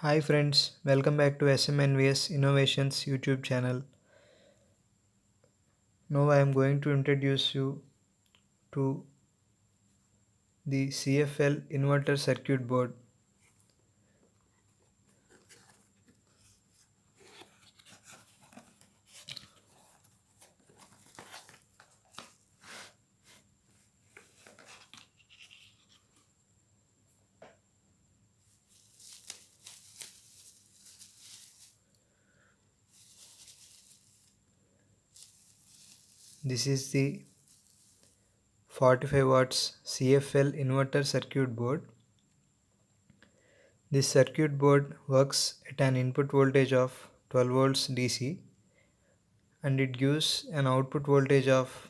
Hi friends, welcome back to SMNVS Innovations YouTube channel. Now I am going to introduce you to the CFL inverter circuit board. This is the 45 watts CFL inverter circuit board. This circuit board works at an input voltage of 12 volts DC and it gives an output voltage of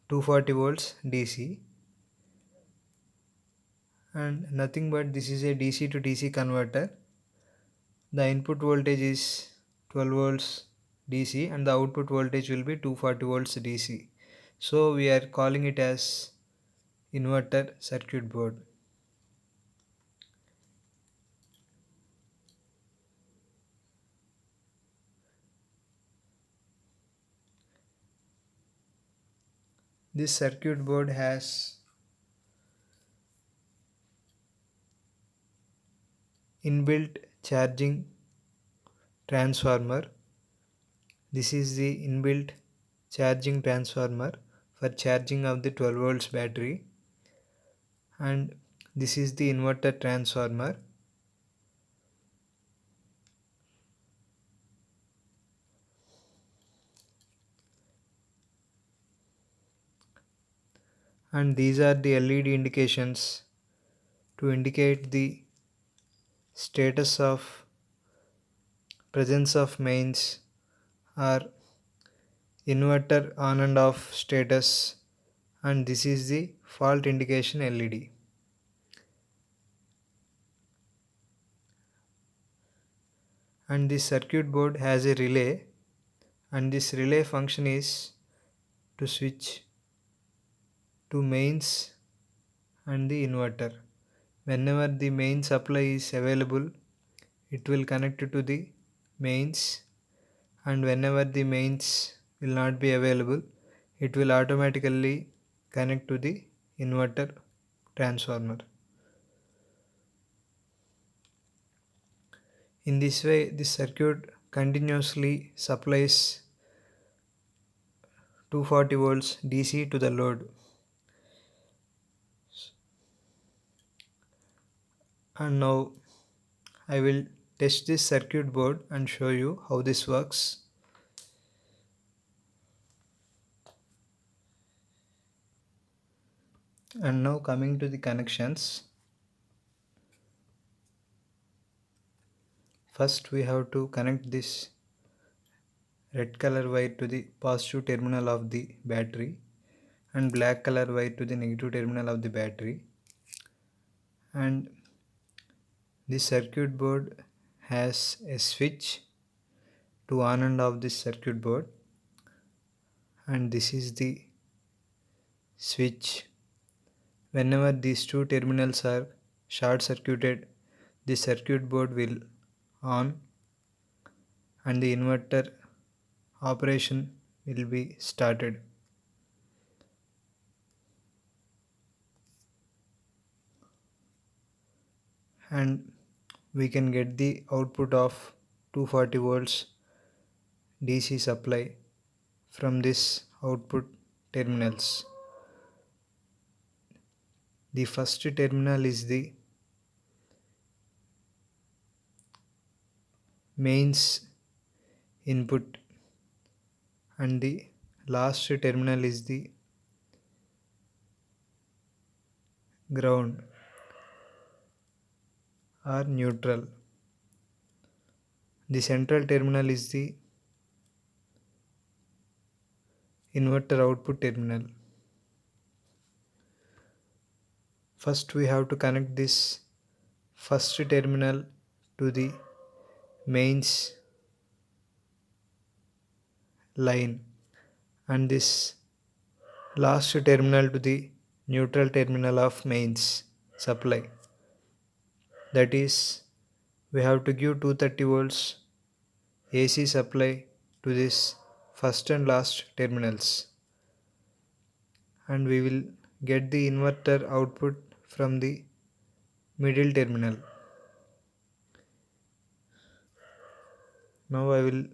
240 volts DC, and nothing but this is a DC to DC converter. The input voltage is 12 volts DC and the output voltage will be 240 volts DC. So we are calling it as inverter circuit board. This circuit board has inbuilt charging transformer. This is the inbuilt charging transformer for charging of the 12 volts battery, and this is the inverter transformer. And these are the LED indications to indicate the status of presence of mains or inverter on and off status, and this is the fault indication LED. And this circuit board has a relay, and this relay function is to switch to mains and the inverter. Whenever the main supply is available, it will connect to the mains, and whenever the mains will not be available, it will automatically connect to the inverter transformer. In this way, this circuit continuously supplies 240 volts DC to the load. And now I will test this circuit board and show you how this works. And now coming to the connections. First we have to connect this red color wire to the positive terminal of the battery and black color wire to the negative terminal of the battery. And this circuit board has a switch to on and off this circuit board, and this is the switch. Whenever these two terminals are short circuited, the circuit board will on and the inverter operation will be started. And we can get the output of 240 volts DC supply from this output terminals. The first terminal is the mains input and the last terminal is the ground or neutral. The central terminal is the inverter output terminal. First we have to connect this first terminal to the mains line and this last terminal to the neutral terminal of mains supply, that is we have to give 230 volts AC supply to this first and last terminals, and we will get the inverter output from the middle terminal. Now I will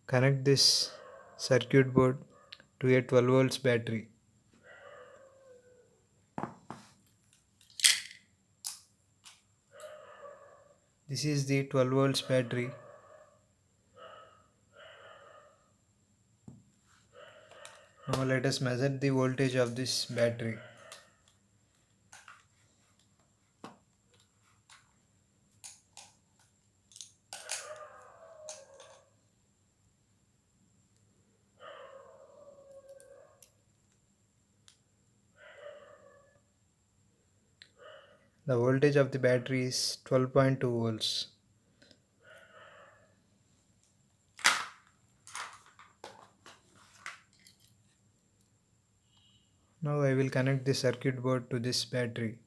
connect this circuit board to a 12 volts battery. This is the 12 volts battery. Now let us measure the voltage of this battery. The voltage of the battery is 12.2 volts. Now I will connect the circuit board to this battery.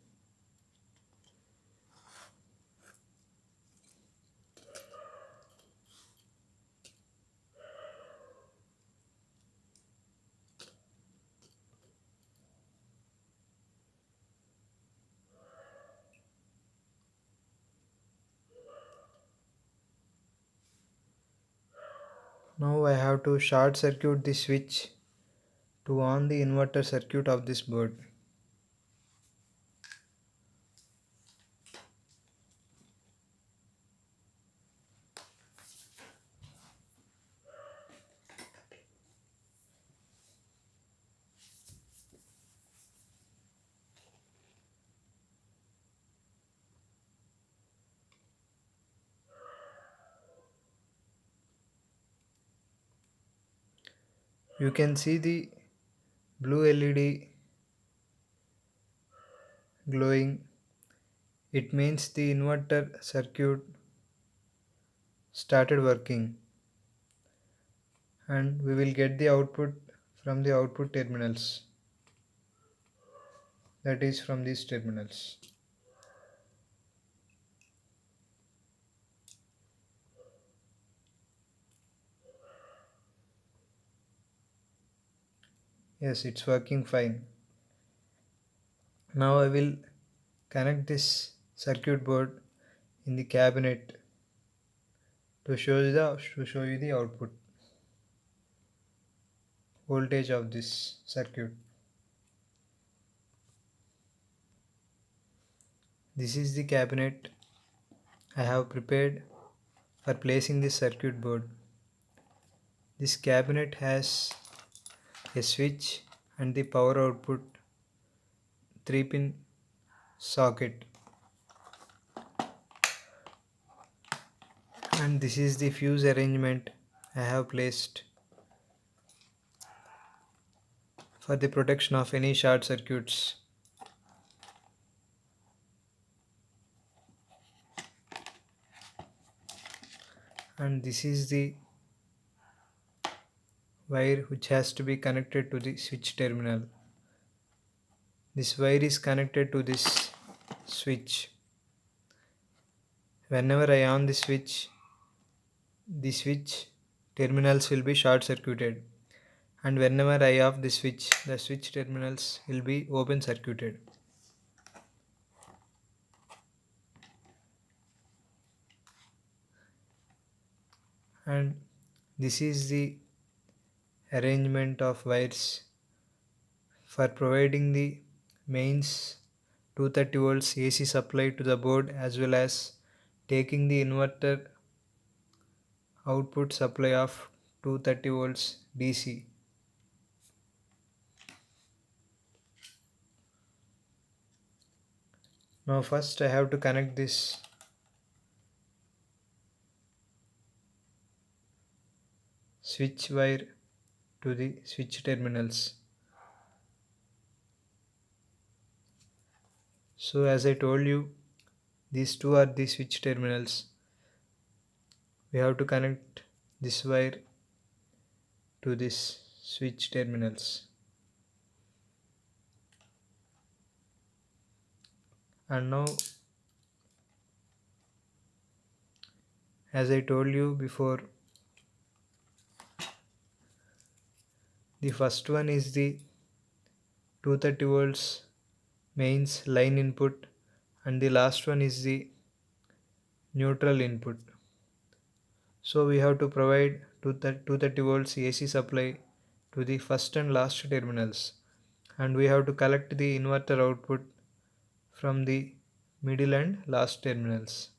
Now I have to short circuit the switch to on the inverter circuit of this board. You can see the blue LED glowing. It means the inverter circuit started working, and we will get the output from the output terminals, that is from these terminals. Yes, it's working fine. Now I will connect this circuit board in the cabinet to show you the output voltage of this circuit. This is the cabinet I have prepared for placing this circuit board. This cabinet has a switch and the power output 3-pin socket, and this is the fuse arrangement I have placed for the protection of any short circuits. And this is the wire which has to be connected to the switch terminal. This wire is connected to this switch. Whenever I on the switch terminals will be short circuited, and whenever I off the switch terminals will be open circuited. And this is the arrangement of wires for providing the mains 230 volts AC supply to the board, as well as taking the inverter output supply of 230 volts DC. Now first I have to connect this switch wire to the switch terminals. So as I told you, these two are the switch terminals. We have to connect this wire to this switch terminals. And now As I told you before, the first one is the 230 volts mains line input, and the last one is the neutral input. So we have to provide 230 volts AC supply to the first and last terminals, and we have to collect the inverter output from the middle and last terminals.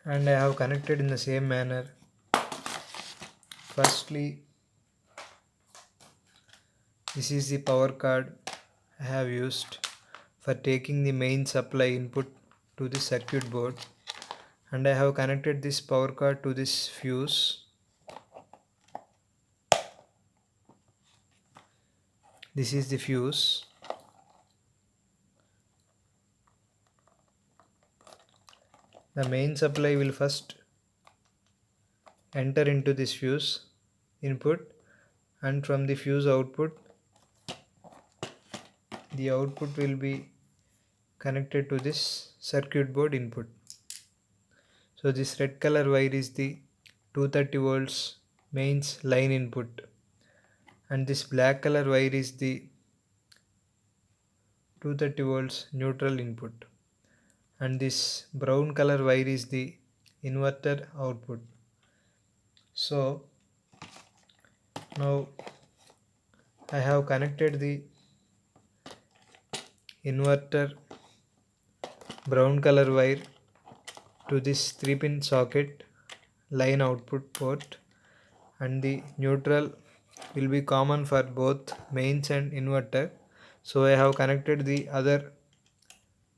And I have connected in the same manner. Firstly, this is the power card I have used for taking the main supply input to the circuit board, and I have connected this power card to this fuse. This is the fuse. The main supply will first enter into this fuse input, and from the fuse output the output will be connected to this circuit board input. So this red color wire is the 230 volts mains line input, and this black color wire is the 230 volts neutral input, and this brown color wire is the inverter output. So now I have connected the inverter brown color wire to this 3-pin socket line output port, and the neutral will be common for both mains and inverter. So I have connected the other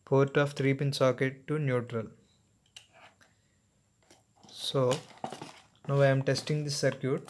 port of 3-pin socket to neutral. So now I am testing this circuit.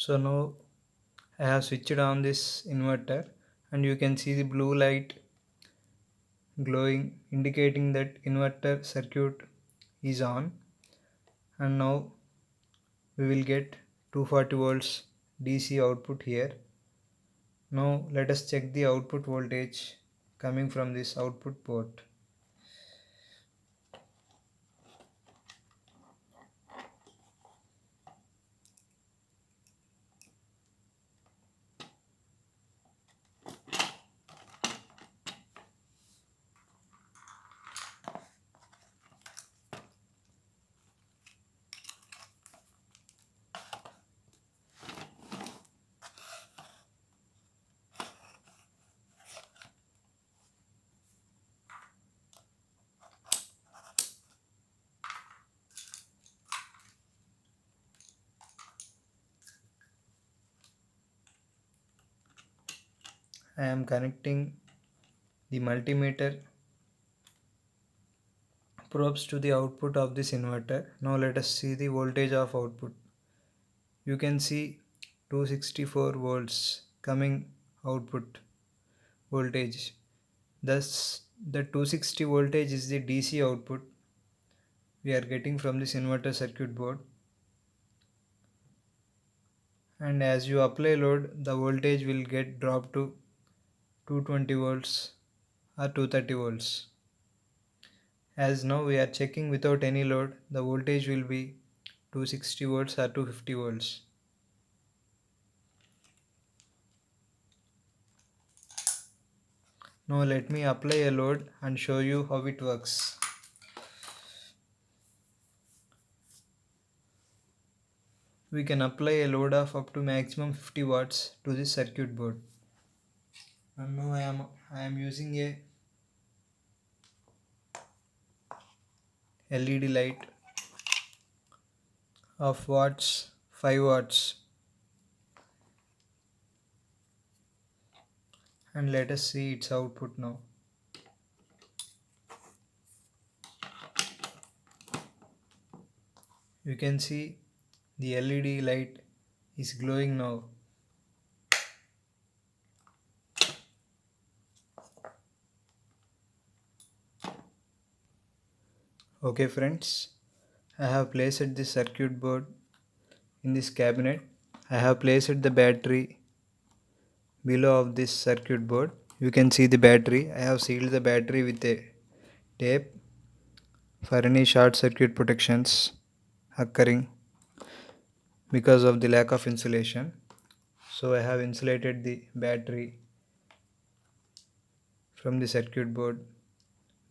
So now I have switched on this inverter, and you can see the blue light glowing, indicating that inverter circuit is on. And now we will get 240 volts DC output here. Now let us check the output voltage coming from this output port. I am connecting the multimeter probes to the output of this inverter. Now let us see the voltage of output. You can see 264 volts coming output voltage. Thus the 260 voltage is the DC output we are getting from this inverter circuit board. and as you apply load the voltage will get dropped to 220 volts or 230 volts. As now we are checking without any load, the voltage will be 260 volts or 250 volts. Now let me apply a load and show you how it works. We can apply a load of up to maximum 50 watts to this circuit board. And now I am using a LED light of watts 5 watts, and let us see its output now. You can see the LED light is glowing now. Okay friends, I have placed this circuit board in this cabinet. I have placed the battery below of this circuit board. You can see the battery. I have sealed the battery with a tape for any short circuit protections occurring because of the lack of insulation. So I have insulated the battery from the circuit board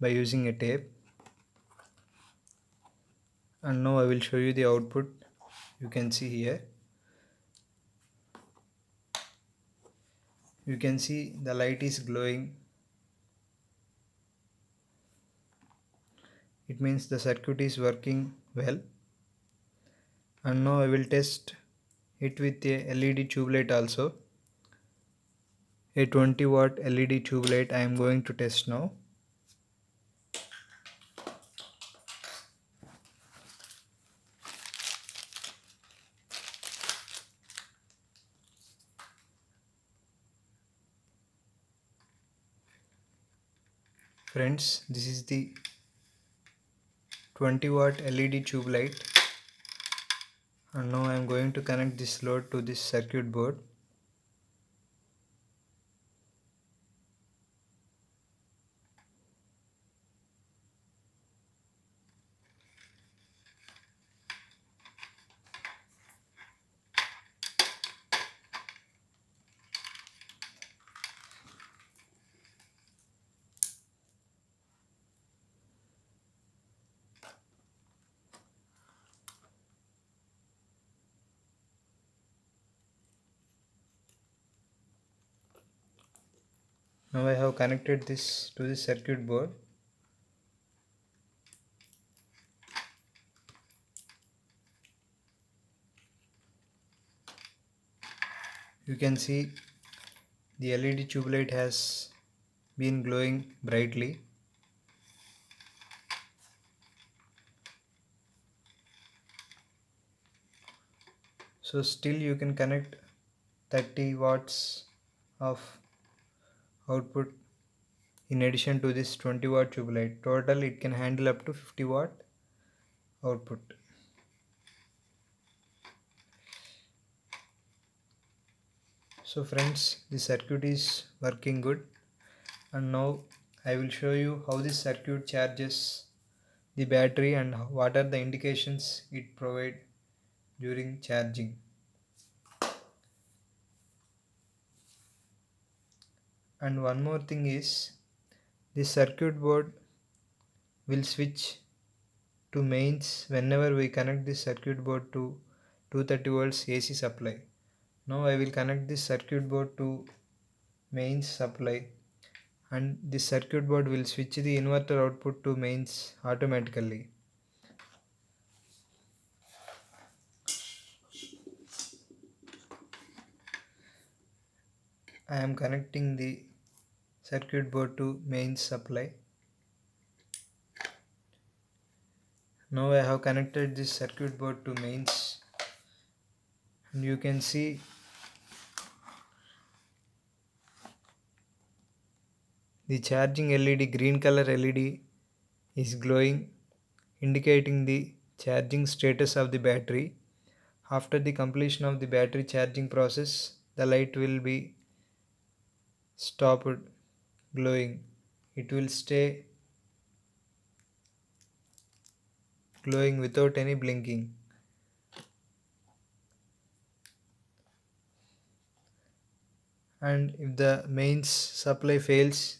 by using a tape, and now I will show you the output. You can see here. You can see the light is glowing. It means the circuit is working well. And now I will test it with a LED tube light also. A 20 watt LED tube light I am going to test now. Friends, this is the 20 watt LED tube light, and now I am going to connect this load to this circuit board. Now I have connected this to the circuit board. You can see the LED tube light has been glowing brightly. So still you can connect 30 watts of output in addition to this 20 watt tube light. Total it can handle up to 50 watt output. So friends, the circuit is working good, and now I will show you how this circuit charges the battery and what are the indications it provides during charging. And one more thing is, this circuit board will switch to mains whenever we connect this circuit board to 230 volts AC supply. Now I will connect this circuit board to mains supply, and this circuit board will switch the inverter output to mains automatically. I am connecting the circuit board to mains supply. Now I have connected this circuit board to mains, and you can see the charging LED, green color LED is glowing, indicating the charging status of the battery. After the completion of the battery charging process, the light will be stopped glowing. It will stay glowing without any blinking. And if the mains supply fails,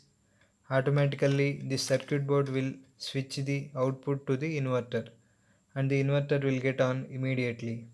automatically the circuit board will switch the output to the inverter and the inverter will get on immediately.